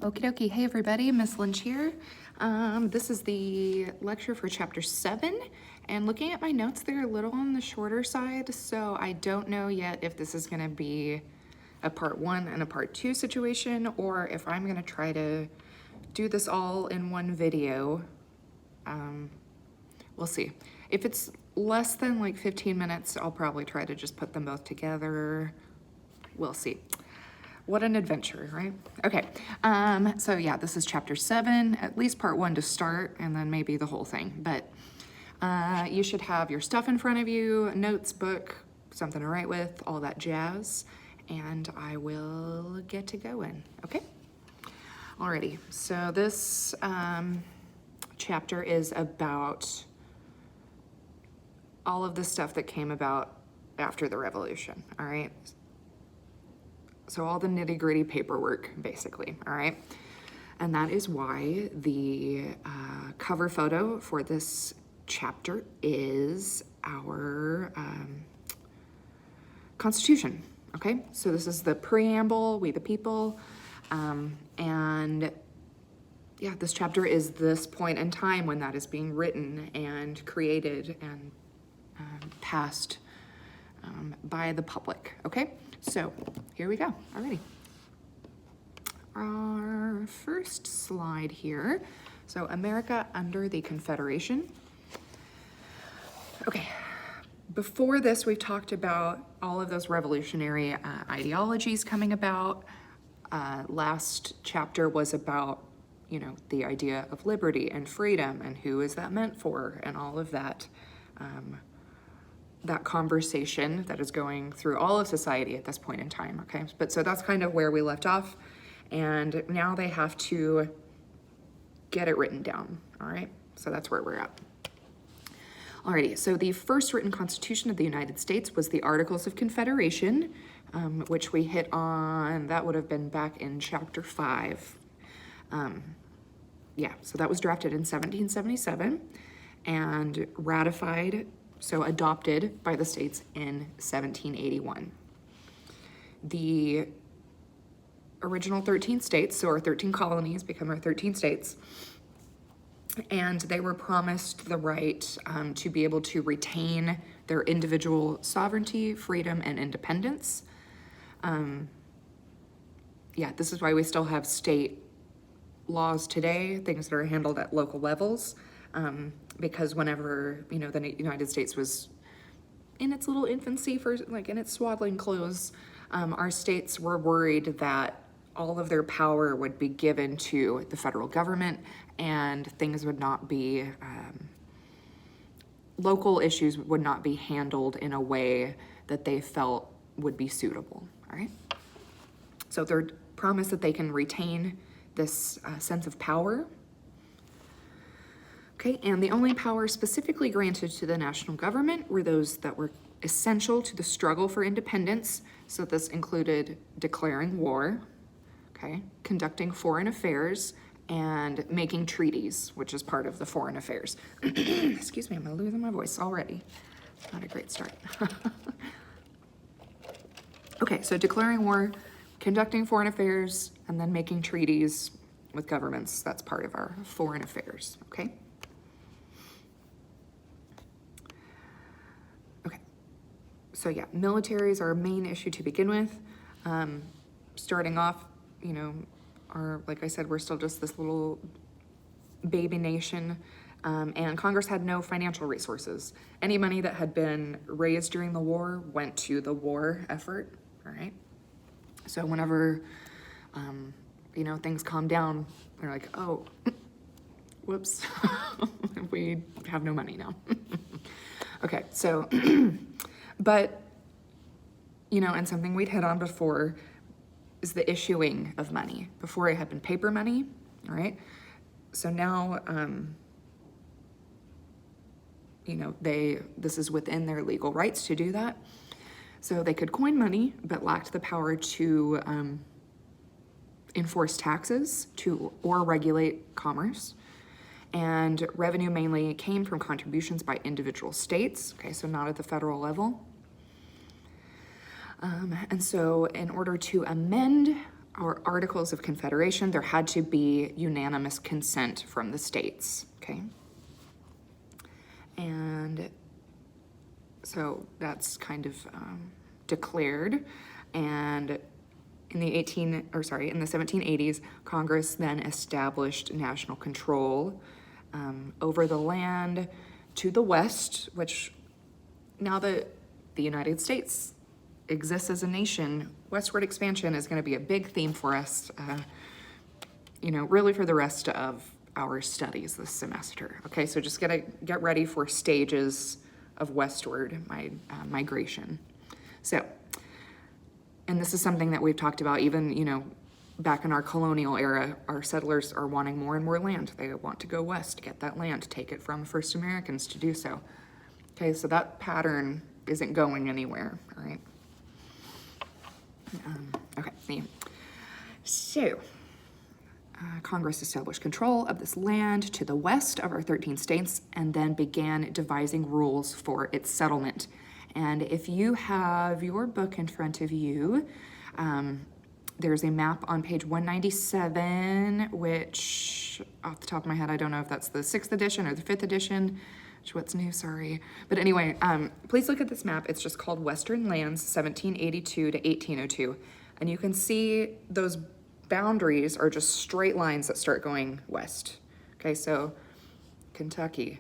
Okie dokie. Hey everybody, Miss Lynch here. This is the lecture for chapter 7, and looking at my notes, they're a little on the shorter side, so I don't know yet if this is going to be a part 1 and a part 2 situation, or if I'm going to try to do this all in one video. We'll see. If it's less than like 15 minutes, I'll probably try to just put them both together. We'll see. What an adventure, right? Okay, so yeah, this is chapter 7, at least part 1 to start, and then maybe the whole thing. But you should have your stuff in front of you, notes, book, something to write with, all that jazz, and I will get to going, okay? Alrighty, so this chapter is about all of the stuff that came about after the revolution, all right? So all the nitty-gritty paperwork, basically, all right? And that is why the cover photo for this chapter is our Constitution, okay? So this is the preamble, we the people, and yeah, this chapter is this point in time when that is being written and created and passed by the public, okay? So here we go, alrighty. Our first slide here, so America under the Confederation. Okay, before this we've talked about all of those revolutionary ideologies coming about. Last chapter was about, you know, the idea of liberty and freedom and who is that meant for and all of that. That conversation that is going through all of society at this point in time, okay? But so that's kind of where we left off, and now they have to get it written down, all right? So that's where we're at. Alrighty, so the first written Constitution of the United States was the Articles of Confederation, which we hit on, that would have been back in chapter 5. Yeah, so that was drafted in 1777 and ratified, so adopted by the states in 1781. The original 13 states, so our 13 colonies become our 13 states, and they were promised the right to be able to retain their individual sovereignty, freedom, and independence. Yeah, this is why we still have state laws today, things that are handled at local levels. Because whenever, you know, the United States was in its little infancy, for like in its swaddling clothes, our states were worried that all of their power would be given to the federal government and things would not be, local issues would not be handled in a way that they felt would be suitable, all right? So they're promised that they can retain this sense of power. Okay, and the only powers specifically granted to the national government were those that were essential to the struggle for independence. So this included declaring war, okay, conducting foreign affairs, and making treaties, which is part of the foreign affairs. Excuse me, I'm losing my voice already. Not a great start. Okay, so declaring war, conducting foreign affairs, and then making treaties with governments. That's part of our foreign affairs, okay? So yeah, military is our main issue to begin with. Starting off, you know, like I said, we're still just this little baby nation, and Congress had no financial resources. Any money that had been raised during the war went to the war effort, all right? So whenever, you know, things calm down, they're like, oh, whoops, we have no money now. Okay, so, but, you know, and something we'd hit on before is the issuing of money. Before it had been paper money, all right? So now, you know, this is within their legal rights to do that. So they could coin money, but lacked the power to enforce taxes or regulate commerce. And revenue mainly came from contributions by individual states, okay, so not at the federal level. And so in order to amend our Articles of Confederation, there had to be unanimous consent from the states, okay? And so that's kind of declared. And in the 1780s, Congress then established national control over the land to the west, which now that the United States exists as a nation, westward expansion is going to be a big theme for us, really for the rest of our studies this semester. Okay, so just get ready for stages of westward migration. So, and this is something that we've talked about even, back in our colonial era, our settlers are wanting more and more land. They want to go west, get that land, take it from first Americans to do so. Okay, so that pattern isn't going anywhere, all right? Okay, so Congress established control of this land to the west of our 13 states and then began devising rules for its settlement. And if you have your book in front of you, there's a map on page 197, which off the top of my head, I don't know if that's the 6th edition or the 5th edition. What's new, sorry. But anyway, please look at this map. It's just called Western Lands, 1782 to 1802. And you can see those boundaries are just straight lines that start going west. Okay, so Kentucky,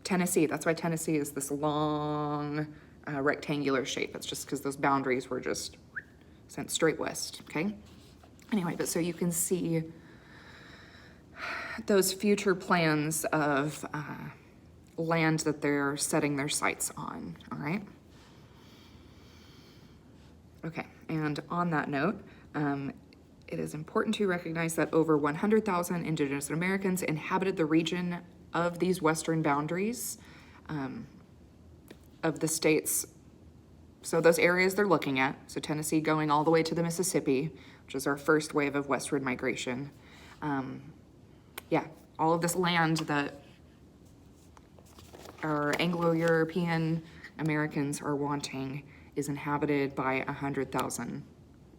Tennessee, that's why Tennessee is this long rectangular shape. It's just because those boundaries were just sent straight west, okay? Anyway, but so you can see those future plans of land that they're setting their sights on, all right? Okay, and on that note, it is important to recognize that over 100,000 Indigenous Americans inhabited the region of these western boundaries of the states. So those areas they're looking at, so Tennessee going all the way to the Mississippi, which is our first wave of westward migration. All of this land that our Anglo-European Americans are wanting is inhabited by 100,000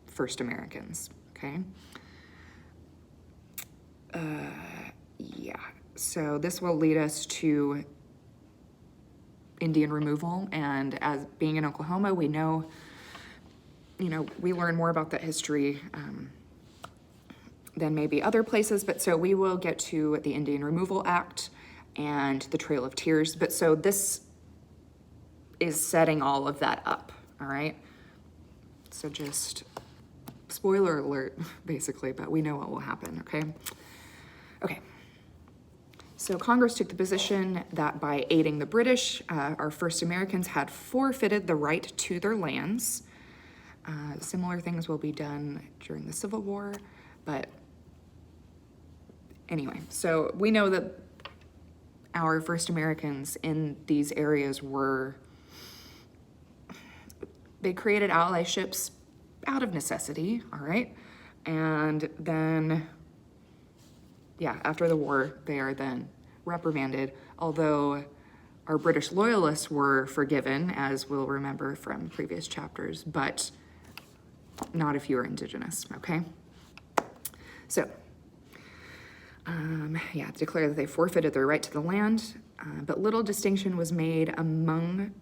first Americans, okay? So this will lead us to Indian removal, and as being in Oklahoma, we know, we learn more about that history than maybe other places, but so we will get to the Indian Removal Act and the Trail of Tears, but so this is setting all of that up, all right? So just spoiler alert, basically, but we know what will happen, okay? Okay. So Congress took the position that by aiding the British, our first Americans had forfeited the right to their lands. Similar things will be done during the Civil War, but anyway, so we know that our first Americans in these areas they created allyships out of necessity, all right? And then, after the war, they are then reprimanded, although our British loyalists were forgiven, as we'll remember from previous chapters, but not if you are Indigenous, okay? So, declare that they forfeited their right to the land, but little distinction was made among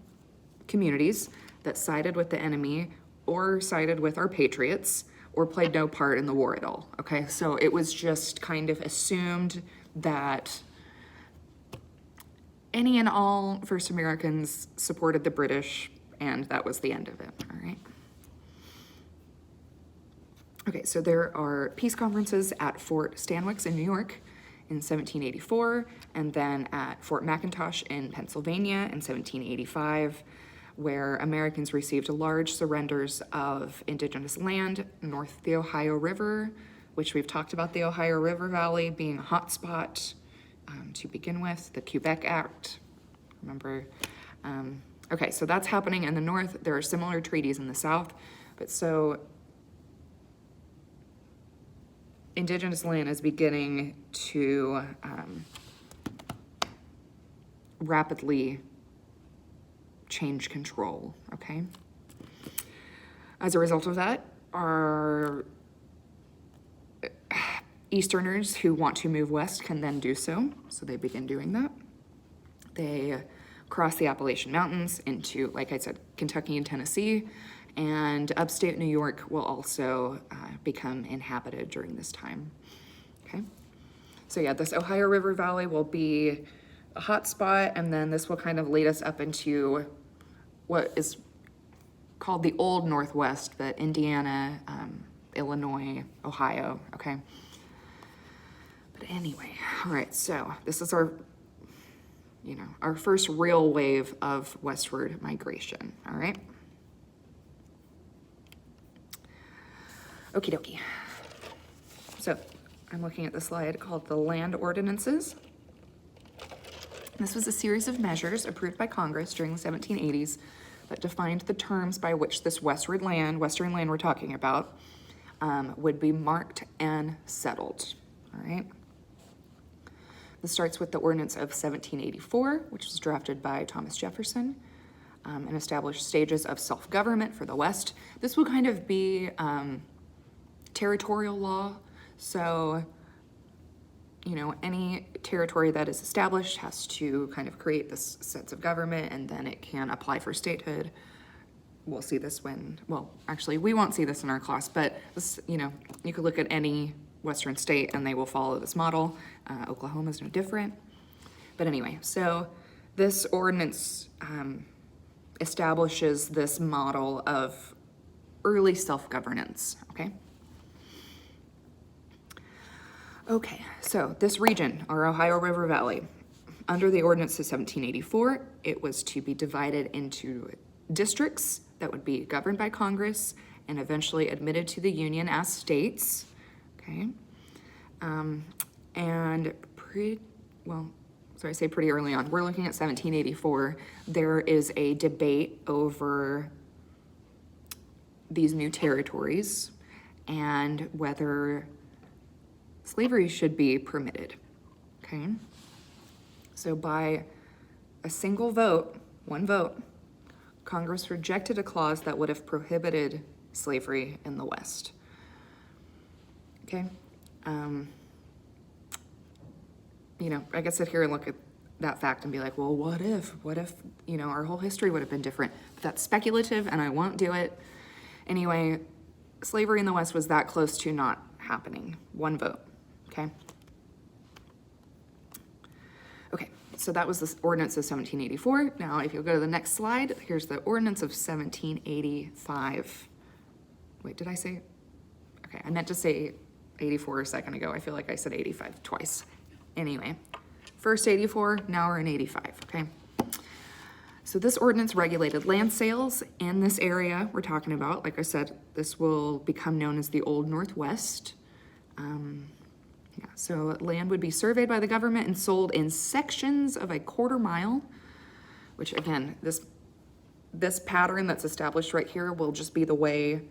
communities that sided with the enemy or sided with our patriots or played no part in the war at all, okay? So it was just kind of assumed that any and all first Americans supported the British, and that was the end of it, all right? Okay, so there are peace conferences at Fort Stanwix in New York in 1784, and then at Fort McIntosh in Pennsylvania in 1785, where Americans received large surrenders of indigenous land north of the Ohio River, which we've talked about the Ohio River Valley being a hot spot to begin with, the Quebec Act, remember? Okay, so that's happening in the north. There are similar treaties in the south, but so indigenous land is beginning to rapidly change control, okay? As a result of that, our Easterners who want to move west can then do so. So they begin doing that. They cross the Appalachian Mountains into, like I said, Kentucky and Tennessee, and upstate New York will also become inhabited during this time. Okay, so yeah, this Ohio River Valley will be a hot spot, and then this will kind of lead us up into what is called the Old Northwest, but Indiana, Illinois, Ohio, okay? But anyway, all right, so this is our, our first real wave of westward migration, all right? Okie dokie. So I'm looking at the slide called the Land Ordinances. This was a series of measures approved by Congress during the 1780s that defined the terms by which this western land we're talking about, would be marked and settled, all right? This starts with the Ordinance of 1784, which was drafted by Thomas Jefferson, and established stages of self-government for the West. This will kind of be territorial law, so any territory that is established has to kind of create this sense of government, and then it can apply for statehood. We'll see this actually we won't see this in our class, but this, you could look at any Western state and they will follow this model. Oklahoma is no different. But anyway, so this ordinance establishes this model of early self-governance, okay? Okay, so this region, our Ohio River Valley, under the Ordinance of 1784, it was to be divided into districts that would be governed by Congress and eventually admitted to the Union as states, okay? And pretty early on, we're looking at 1784, there is a debate over these new territories and whether slavery should be permitted, okay? So by a single vote, one vote, Congress rejected a clause that would have prohibited slavery in the West, okay? I could sit here and look at that fact and be like, well, what if, our whole history would have been different? But that's speculative and I won't do it. Anyway, slavery in the West was that close to not happening. One vote, okay? Okay, so that was the Ordinance of 1784. Now, if you'll go to the next slide, here's the Ordinance of 1785. Wait, did I say? Okay, I meant to say 84 a second ago. I feel like I said 85 twice. Anyway, first 84, now we're in 85, okay? So this ordinance regulated land sales in this area we're talking about. Like I said, this will become known as the Old Northwest. So land would be surveyed by the government and sold in sections of a quarter mile, which again, this pattern that's established right here will just be the way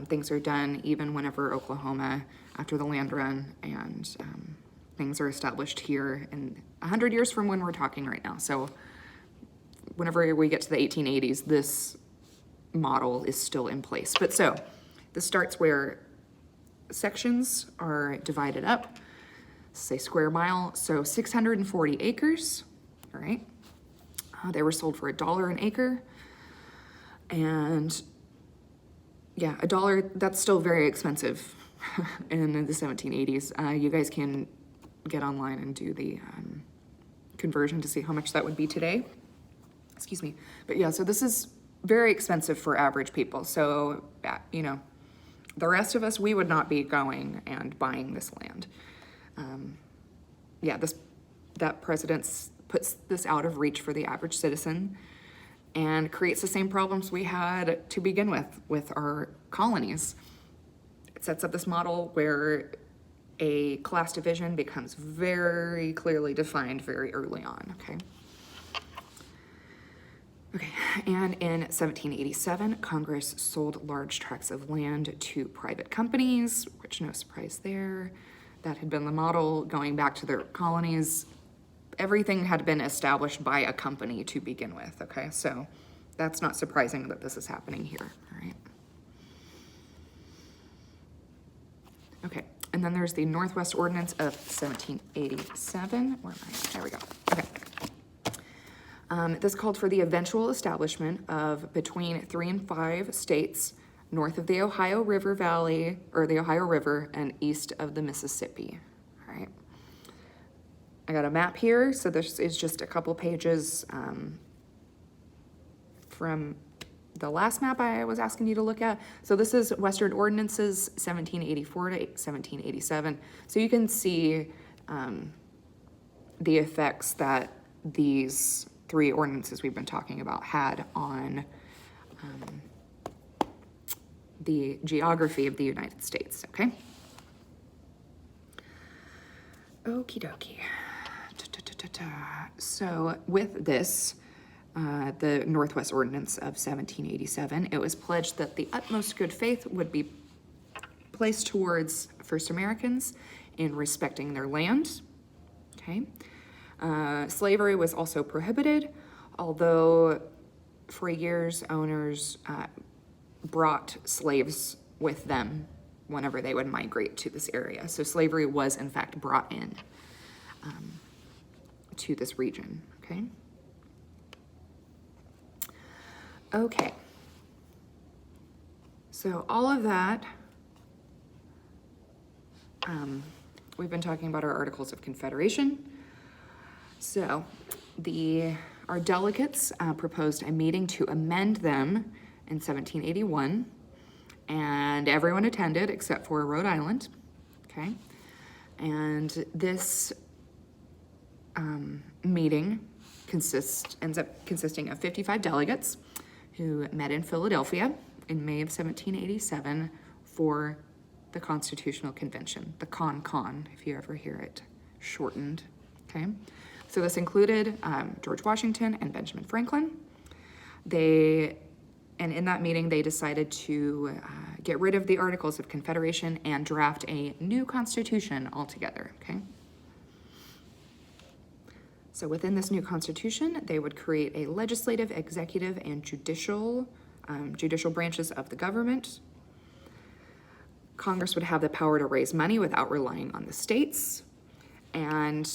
things are done even whenever Oklahoma, after the land run, and things are established here in 100 years from when we're talking right now. So whenever we get to the 1880s, this model is still in place. But so this starts where sections are divided up, say square mile, so 640 acres, all right? They were sold for $1 an acre. And yeah, $1, that's still very expensive in the 1780s. You guys can get online and do the conversion to see how much that would be today. Excuse me. But yeah, so this is very expensive for average people. So, the rest of us, we would not be going and buying this land. That precedent puts this out of reach for the average citizen and creates the same problems we had to begin with our colonies. It sets up this model where a class division becomes very clearly defined very early on, okay? Okay, and in 1787, Congress sold large tracts of land to private companies, which no surprise there. That had been the model going back to their colonies. Everything had been established by a company to begin with, okay? So that's not surprising that this is happening here, all right? Okay, and And then there's the Northwest Ordinance of 1787. Where am I? There we go. Okay. This called for the eventual establishment of between 3 and 5 states north of the Ohio River Valley, or the Ohio River, and east of the Mississippi. All right. I got a map here, so this is just a couple pages from the last map I was asking you to look at. So this is Western Ordinances 1784 to 1787. So you can see the effects that these 3 ordinances we've been talking about had on the geography of the United States, okay? Okie dokie. So with this, the Northwest Ordinance of 1787, it was pledged that the utmost good faith would be placed towards First Americans in respecting their land, okay? Slavery was also prohibited, although for years owners brought slaves with them whenever they would migrate to this area. So slavery was in fact brought in to this region, okay? Okay. So all of that, we've been talking about our Articles of Confederation. So our delegates proposed a meeting to amend them in 1781, and everyone attended except for Rhode Island, okay? And this meeting ends up consisting of 55 delegates who met in Philadelphia in May of 1787 for the Constitutional Convention, the Con, if you ever hear it shortened, okay? So this included George Washington and Benjamin Franklin. And in that meeting, they decided to get rid of the Articles of Confederation and draft a new constitution altogether, okay? So within this new constitution, they would create a legislative, executive, and judicial branches of the government. Congress would have the power to raise money without relying on the states. And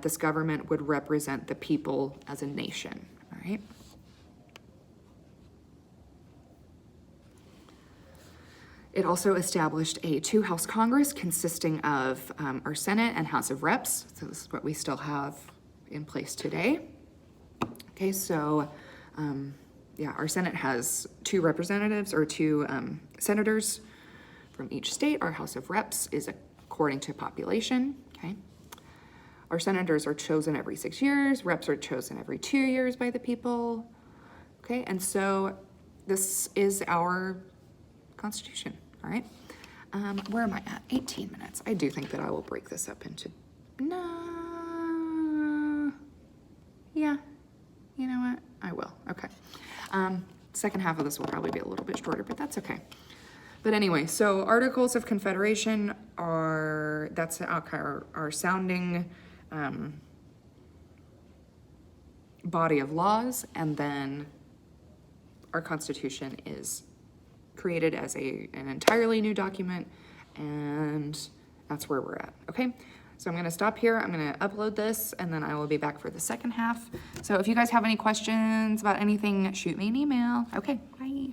this government would represent the people as a nation, all right? It also established a 2-house Congress consisting of our Senate and House of Reps. So this is what we still have in place today. Okay, so our Senate has 2 representatives or 2 senators from each state. Our House of Reps is according to population, okay? Our senators are chosen every 6 years. Reps are chosen every 2 years by the people, okay? And so this is our Constitution, all right? Where am I at? 18 minutes. I do think that I will break this up into, yeah, you know what? I will, okay. Second half of this will probably be a little bit shorter, but that's okay. But anyway, so Articles of Confederation that's our sounding body of laws, and then our Constitution is created as an entirely new document, and that's where we're at, okay? So I'm gonna stop here, I'm gonna upload this, and then I will be back for the second half. So if you guys have any questions about anything, shoot me an email. Okay, bye.